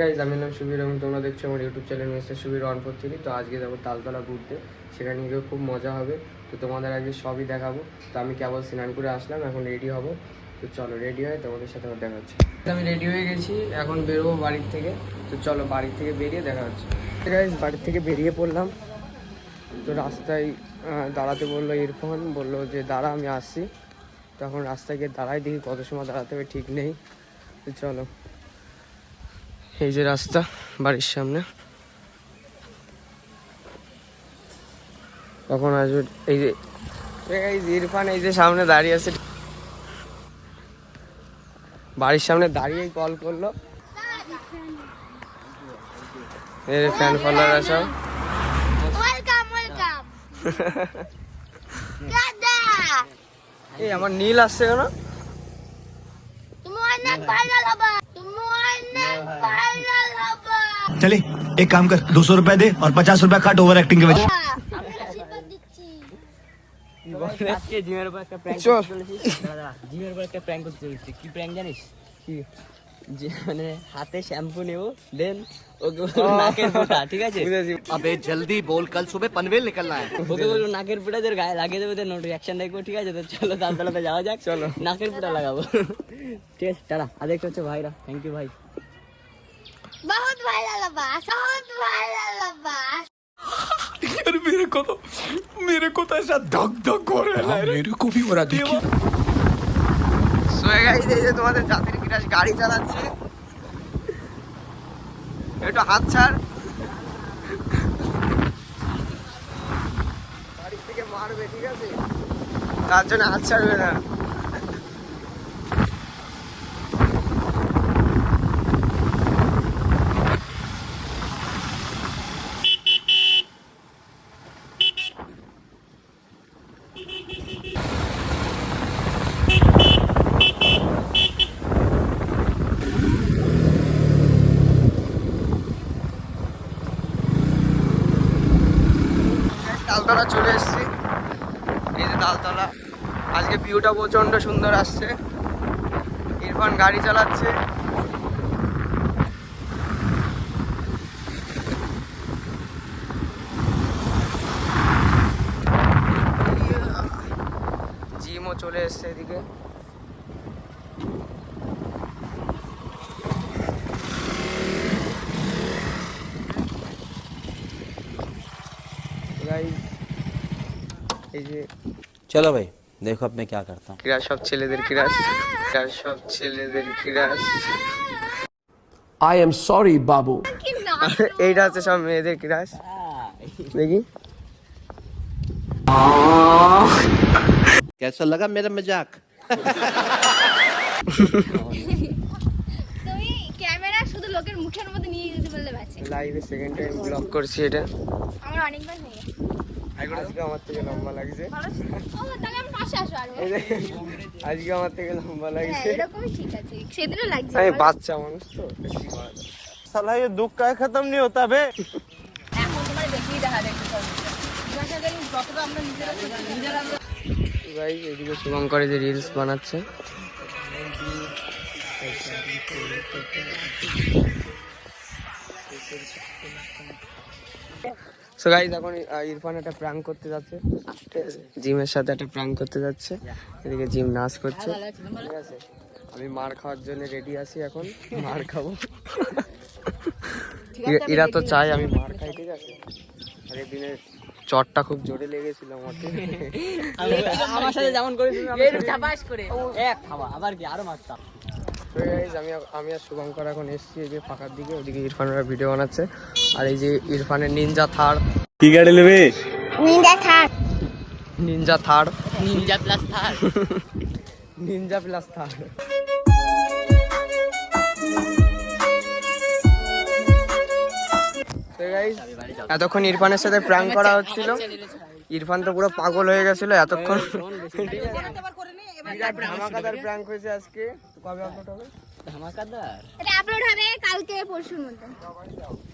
Guys, আমি নাম সুবীর এবং তোমরা দেখছো আমার ইউটিউব চ্যানেল মিস্টার সুবীর 143। তো আজকে যাবো তালতলা ঘুরতে, সেখানে গিয়ে খুব মজা হবে। তো তোমাদের আগে সবই দেখাবো। তো আমি কেবল স্নান করে আসলাম, এখন রেডি হব। তো চলো রেডি হয়ে তোমাদের সাথে আমার দেখা হচ্ছে। আমি রেডি হয়ে গেছি, এখন বেরোবো বাড়ির থেকে। তো চলো বাড়ি থেকে বেরিয়ে দেখা হচ্ছে। গাইস, বাড়ির থেকে বেরিয়ে পড়লাম। তো রাস্তায় দাঁড়াতে বললো ইরফান, বললো যে দাঁড়া আমি আসছি। তখন রাস্তায় গিয়ে দাঁড়াই, দেখি কত সময় দাঁড়াতে হবে ঠিক নেই। তো চলো, এই যে রাস্তা বাড়ির সামনে। তখন আসবে এই যে ইরফান, এই যে সামনে দাঁড়িয়ে আছে, বাড়ির সামনে দাঁড়িয়েই কল করলো। এই ফ্যান ফলোয়ার সব এই আমার নীল আসছে কেন? चले एक काम कर 200 रुपए दे और 50 रुपए काट ओवर एक्टिंग के वजह। মানে হাতে শ্যাম্পু নেব, দেন ওকে বলবো নাকের ফোঁটা, ঠিক আছে? अबे जल्दी बोल, कल सुबह पनवेल निकलना है। ওকে বলবো নাকের ফোঁটা তোর গায়ে লাগিয়ে দেবে, দেন রিয়াকশন দেখবো, ঠিক আছে? তো চলো তালতলাতে যাওয়া যাক, চলো নাকের ফোঁটা লাগাবো। ঠিক আছে, টাটা। আর দেখতে হচ্ছে ভাইরা, থ্যাংক ইউ ভাই। बहुत भाईला लबास, बहुत भाईला लबास। यार मेरे को तो ऐसा धक धक हो रहा है। मेरे को भी हो रहा देखिए। সো গাইস, এই যে তোমাদের জাতির কিরাস গাড়ি চালাচ্ছে, একটু হাত ছাড়, বাড়ি থেকে মারবে, ঠিক আছে? তার জন্য হাত ছাড়বে না। তালতলা চলে এসেছি, এই যে তালতলা। আজকে ভিউটা প্রচন্ড সুন্দর আসছে। ইরফান গাড়ি চালাচ্ছে। জিমও চলে এসছে এদিকে। এই যে चलो भाई देखो अब मैं क्या करता हूँ। ক্রাশ, সব ছেলেদের ক্রাশ, ক্রাশ সব ছেলেদের crush. I am sorry, Babu. এইটা হচ্ছে সব মেয়েদের ক্রাশ। দেখি कैसा लगा मेरा मजाक? তুমি ক্যামেরা শুধু লোকের মুখের মধ্যে নিয়ে যেতে বললে বাঁচে। লাইভে সেকেন্ড টাইম ব্লগ করছি এটা। আমার অনেকবার হয়ে গেছে। আজকে আমার থেকে লম্বা লাগছে। ও তাহলে আমি পাশে আসো আর। আজকে আমার থেকে লম্বা হ্যাঁ, লাগছে। এরকমই ঠিক আছে। সেদিনও লাগছে। আমি বাচ্চা মানুষ তো, বেশি করা যায়। साला ये दुख का खत्म नहीं होता बे। এখন তোমার দেখেই দেখা দেখতে পাবো। ভাষা জানি যতটা আমরা নিজেরা গাইস, এদিকে শুভঙ্কর যে রিলস বানাচ্ছে। সো গাইস, এখন ইরফান একটা প্র্যাঙ্ক করতে যাচ্ছে, জিমের সাথে একটা প্র্যাঙ্ক করতে যাচ্ছে। এদিকে জিম নাচ করছে, ঠিক আছে? আমি মার খাওয়ার জন্য রেডি আছি, এখন মার খাবো। এরা তো চাই আমি মার খাই, ঠিক আছে? আর এদিনের চটটা খুব জোরে লেগেছিল আমাকে। আমার সাথে যেমন করেছিল চাপাস করে এক খাওয়া, আবার কি আরো মারতাম। আমি আর শুভঙ্কর এখন এসছি এই যে ফাঁকার দিকে। ওদিকে ইরফানরা ভিডিও বানাচ্ছে, আর এই যে ইরফানের নিনজা থার। কি গাড়ি নেবে? নিন্দা থাক। নিনজা থার, নিনজা প্লাস থার। নিনজা প্লাস থার। এতক্ষণ ইরফানের সাথে প্র্যাঙ্ক করা হচ্ছিল। ইরফান তো পুরো পাগল হয়ে গেছিল এতক্ষণ। ধামাকাদার প্র্যাঙ্ক হয়েছে আজকে। কবে আপলোড হবে? ধামাকাদার এটা আপলোড হবে কালকে পরশুর মধ্যে।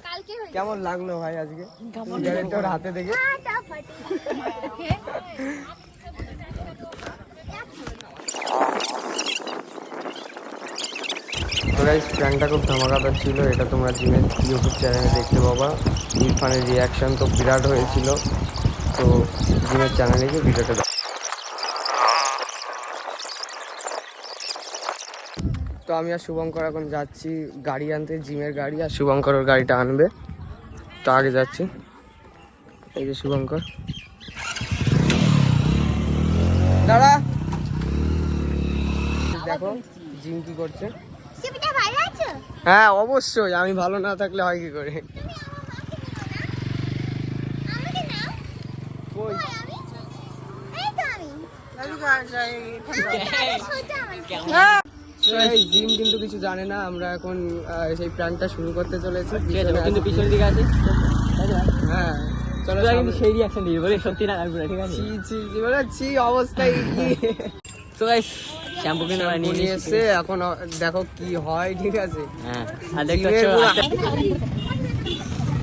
কালকে হয়ে যাবে। কেমন লাগলো ভাই আজকে সিগারেটটা ওর হাতে দেখে? তো গাইস প্ল্যানটা খুব ধামাকাদার ছিল, এটা তোমরা জিমের ইউটিউব চ্যানেলে দেখতে পাবা। ইরফানের রিয়াকশান তো বিরাট হয়েছিল, তো জিমের চ্যানেলে গিয়ে ভিডিওটা দেখো। তো আমি আর শুভঙ্কর এখন যাচ্ছি গাড়ি আনতে, জিমের গাড়ি, আর শুভঙ্কর ওর গাড়িটা আনবে। তো আগে যাচ্ছি, এই যে শুভঙ্কর দাঁড়া, দেখো জিম কি করছে। হ্যাঁ অবশ্যই, আমি ভালো না থাকলে হয় কি করে। কই? So, এই জিম কিন্তু কিছু জানে না, আমরা এখন সেই প্ল্যানটা শুরু করতে চলেছি। কিন্তু পিছন দিকে আছে। হ্যাঁ চলো, তোরা কিন্তু সেই রিয়াকশন দিবি বলে সত্যি না লাগবে, ঠিক আছে? ছি ছি ছি বলে ছি অবস্থায় কি। তো গাইস শ্যাম্পু কিনে আমরা নিয়ে নিয়ে এসেছি। এসে এখন দেখো কি হয়, ঠিক আছে। হ্যাঁ আর দেখতে পাচ্ছ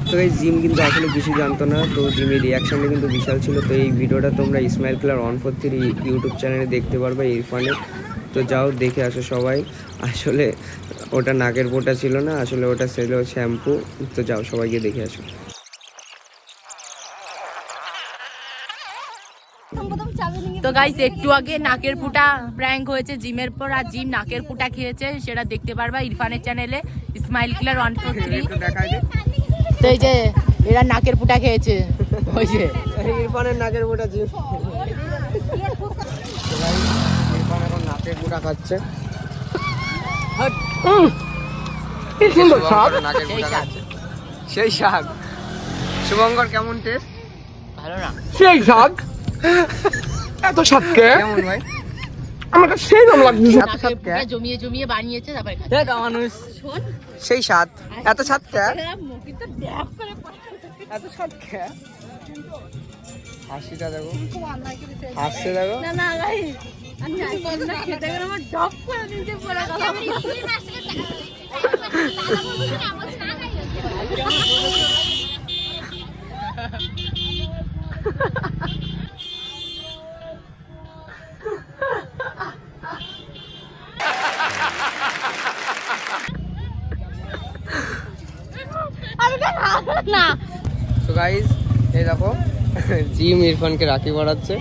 তো এই জিম কিন্তু আসলে কিছু জানতো না, তো জিমের রিয়াকশানটা কিন্তু বিশাল ছিল। তো এই ভিডিওটা তোমরা ইসমাইল প্লেয়ার 143 ইউটিউব চ্যানেলে দেখতে পারবে ইরফানের। তো যাও দেখে আসো সবাই। আসলে ওটা নাকের পোটা ছিল না, আসলে ওটা ছিল শ্যাম্পু। তো যাও সবাই গিয়ে দেখে আসো। তো গাইস একটু আগে নাকের ফুটা প্র্যাঙ্ক হয়েছে জিমের পর, আর জিম নাকের ফুটা খেয়েছে, সেটা দেখতে পারবা ইরফানের চ্যানেলে ইসমাইল কিলার 143। তো এই যে এরা নাকের ফুটা খেয়েছে, ওই যে ইরফানের নাকের পোটা জিম। ইরফান এখন নাকের পোটা খাচ্ছে। নাকের পোটা খাচ্ছে, সেই শাক। শুভঙ্কর কেমন টেস্ট? ভালো না। সেই শাক এত স্বাদকে কেমন ভাই? আমার কাছে সেই রকম লাগছে। এত স্বাদ কে? জমিয়ে জমিয়ে বানিয়েছে, তারপরে দেখ মানুষ সেই স্বাদ, এত স্বাদ কে? এত স্বাদ কে? হাসিটা দেখো, হাসছে দেখো। না না গাইস আমি না খেতে গেলে আমার ডক করে নিতে পড়ে গেল। না তো গাইস এই দেখো জিম ইরফানকে রাখি পড়াচ্ছে।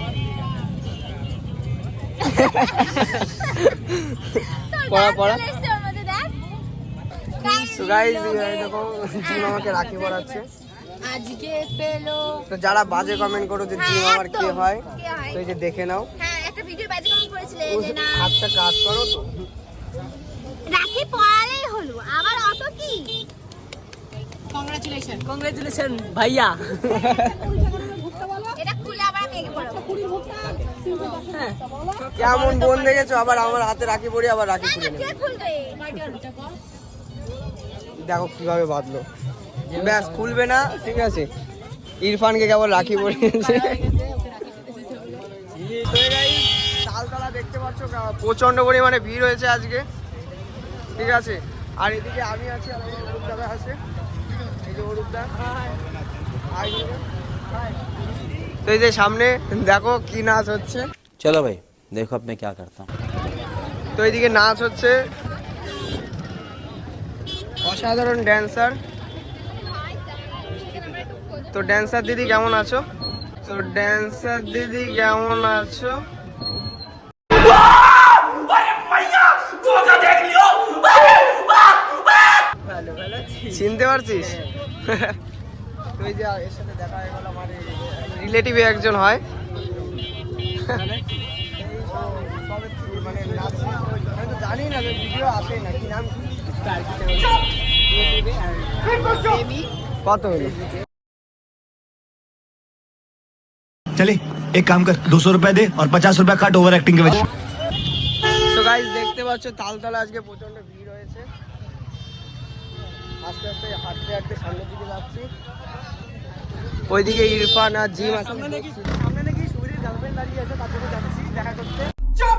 পড়া পড়া। তো গাইস এই দেখো জিম আমাকে রাখি পড়াচ্ছে। আজকে পেলো তো যারা বাজে কমেন্ট করো যে জিম আমার কে হয়, তো এই যে দেখে নাও। হ্যাঁ একটা ভিডিও বাজে কমেন্ট করেছিলে যে না হাতটা কাজ করো তো। রাখি পড়ালেই হলো, আবার অত কি। কংগ্রাচুলেশন কংগ্রেচুলেশন ভাইয়া। এটা খুলে আবার আমি এগিয়ে পড়াবো। কেমন বোন দেখেছো, আবার আমার হাতে রাখি পড়ি, আবার রাখি খুলে নেবে। কে খুলবে? দেখো কিভাবে বাঁধলো, ব্যাস খুলবে না, ঠিক আছে। ইরফানকে কেবল রাখি পরিয়েছে। তালতলা দেখতে পাচ্ছ প্রচন্ড পরিমাণে ভিড় হয়েছে আজকে, ঠিক আছে। আর এদিকে আমি আছি, আর আমার অরূপ দাদা আছে, এই যে অরূপ দা। তো এই যে সামনে দেখো কি নাচ হচ্ছে। चलो भाई देखो अब मैं क्या करता हूँ। তো এইদিকে নাচ হচ্ছে, অসাধারণ ড্যান্সার। তো ড্যান্সার দিদি কেমন আছো? তো ড্যান্সার দিদি কেমন আছো? চিনতে পারছিস? তো এই যে এর সাথে দেখা হয়ে গেল, আমার রিলেটিভ একজন হয়। মানে নাচ আমি তো জানি না, ভিডিও আসে না। কি নাম? কত হলো? चले एक काम कर 200 रुपए दे और 50 रुपए काट ओवर एक्टिंग के वजह। তো গাইস দেখতে পাচ্ছ তালতলা আজকে প্রচন্ড ভিড় হয়েছে। আস্তে আস্তে হাঁটতে হাঁটতে সামনের দিকে যাচ্ছি। ওইদিকে ইরফান আর জিম আছে। সামনে নাকি সুবীরের গার্লফ্রেন্ড দাঁড়িয়ে আছে, তার জন্য যাচ্ছি দেখা করতে। চুপ,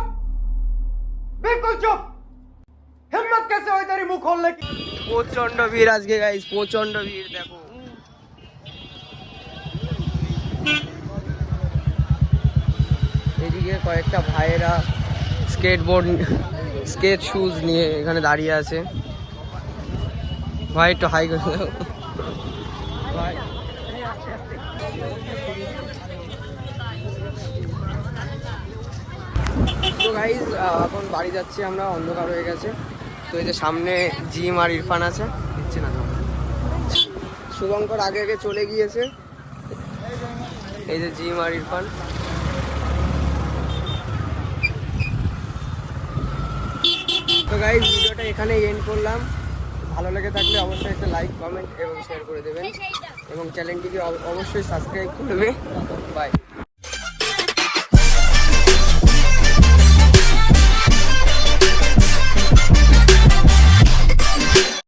বিলকুল চুপ। হিম্মত कैसे হয় तेरी मुंह खोलने की? প্রচন্ড ভিড় আজকে গাইস, প্রচন্ড ভিড় দেখো। এদিকে কয়েকটা ভাইয়েরা স্কেট শুজ নিয়ে এখানে দাঁড়িয়ে আছে। ভাই একটু হাই করে দাও ভাই। তো গাইজ এখন বাড়ি যাচ্ছি আমরা, অন্ধকার হয়ে গেছে। তো এই যে সামনে জিম আর ইরফান আছে, দিচ্ছে না তো। শুভঙ্কর আগে আগে চলে গিয়েছে, এই যে জিম আর ইরফান। তো গাইজ ভিডিওটা এখানেই এন্ড করলাম। ভালো লেগে থাকলে অবশ্যই একটা লাইক, কমেন্ট এবং শেয়ার করে দেবেন এবং চ্যানেলটিকে অবশ্যই সাবস্ক্রাইব করবে। বাই।